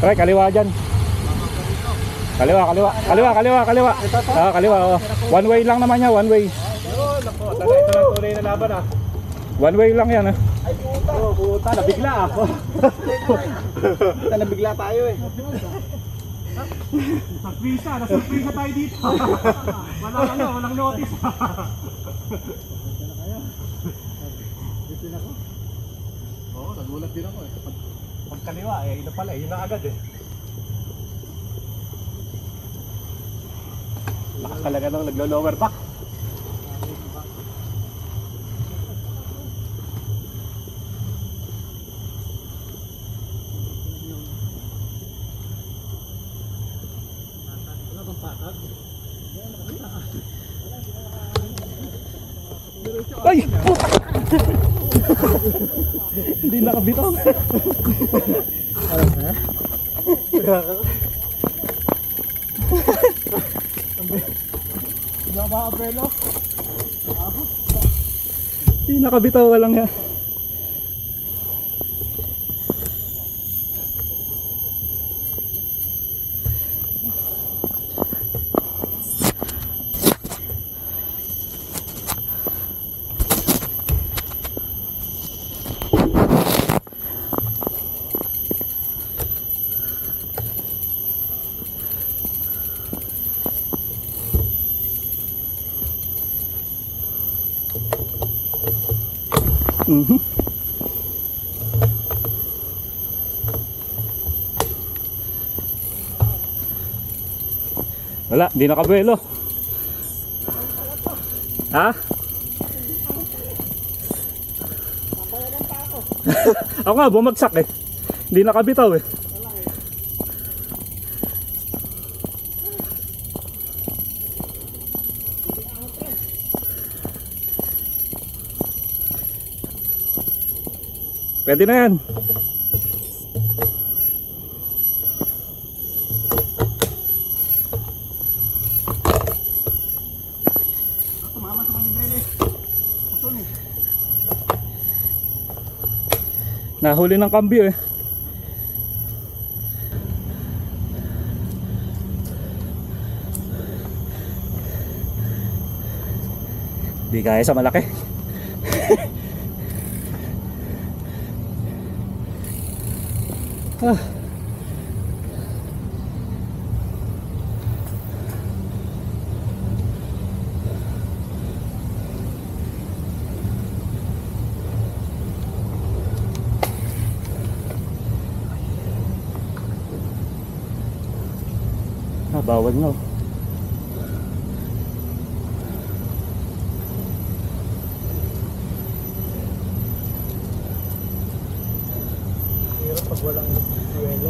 Right, kaliwa dyan. Kaliwa. Kaliwa. Oh. One way lang naman yan, one way. Ito lang tunay na laban ah. One way lang yan ah. Ay puta, nabigla ako. Nabigla tayo eh. Nasa-surpresa tayo dito. Walang notice. Dito na ako. Oo, nagulat din ako eh. Pag kaliwa eh, ito pala eh, yun na agad eh. Lakas talaga nang naglo-lower pack. Ay! Hindi nakabitaw. Hindi ako makapelo. Hindi nakabitaw, walang nga. Wala, hindi nakabuelo. Ha? Ako nga, bumagsak eh. Hindi nakabitaw eh. Pwede na yan. Nahuli ng kambyo eh. Di kaya sa malaki. Ah. Bawal na. Hirap pag walang duelo.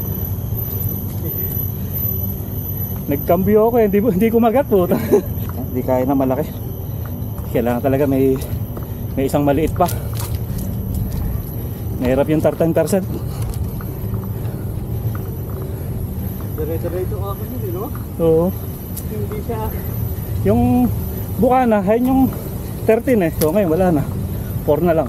Nagkambyo ako eh, hindi kumagat po. Hindi kaya na malaki. Kailangan talaga may isang maliit pa. Mahirap yung tartan-tarsan. Diretso ako hindi, no? Oo. Hindi siya. Yung bukana, ayun yung 13 eh. So ngayon wala na. 4 na lang.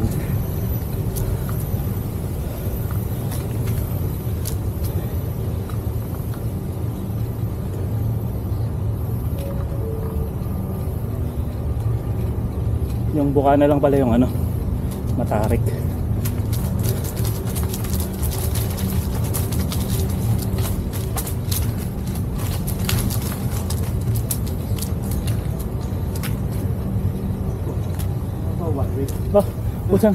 Yung bukana lang pala yung ano, matarik. Oh, putang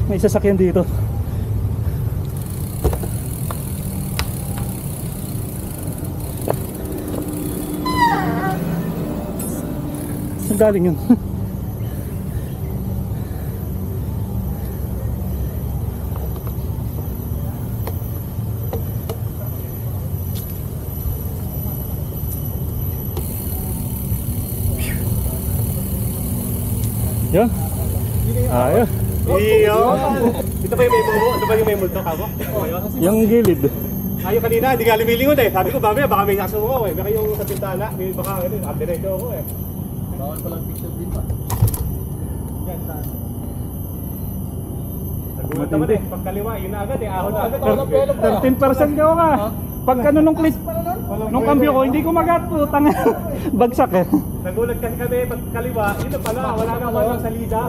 may sasakyan dito. Saan galing yun? Yun? Ayun. Ito ba yung may mumo? Ito ba yung may multo kabo? Yung gilid. Ayun kanina, hindi ka lumilingon eh. Sabi ko, mamaya baka may nasuko eh. Baka yung sa pintana, baka diretso ako eh. Bawal palang picture din pa. Yan, saan? Nagulat naman eh. Pagkaliwa, yun na agad eh. Ahon na agad. 13% ka ka. Pag ano nung clip, nung cambio ko, hindi kumagat po, tanga. Bagsak eh. Nagulat kasi kami, pag kaliwa, yun pala, wala nang walang salida.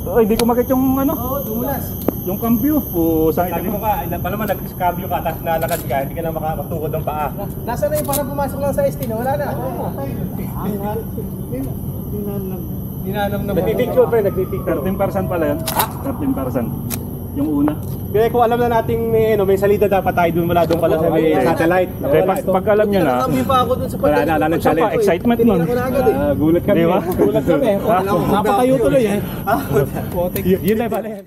Oh, hindi kumagat yung ano, Oo, dumulas. yung cambio. O, Sabi sakit mo ka, pa naman nag-cambio ka, tapos nalakad ka, hindi ka na makakatukod ng paa. Nasa na yung parang pumasok lang sa ST, no? Wala na. Ninanam na Nagpipicture pa, nagpipicture. 13% pala yan. 13%. Yung una. Kaya kung alam na nating may salida dapat tayo dun, wala doon pala sa may satellite. Eh, pag alam nyo na, Kami pa ako dun sa Wala na, wala na isa pa, challenge. excitement nun. Tinira ko na agad eh. Gulat kami. Di ba? Gulat kami. Ah, Napatayo tuloy eh. Yun na pala yan.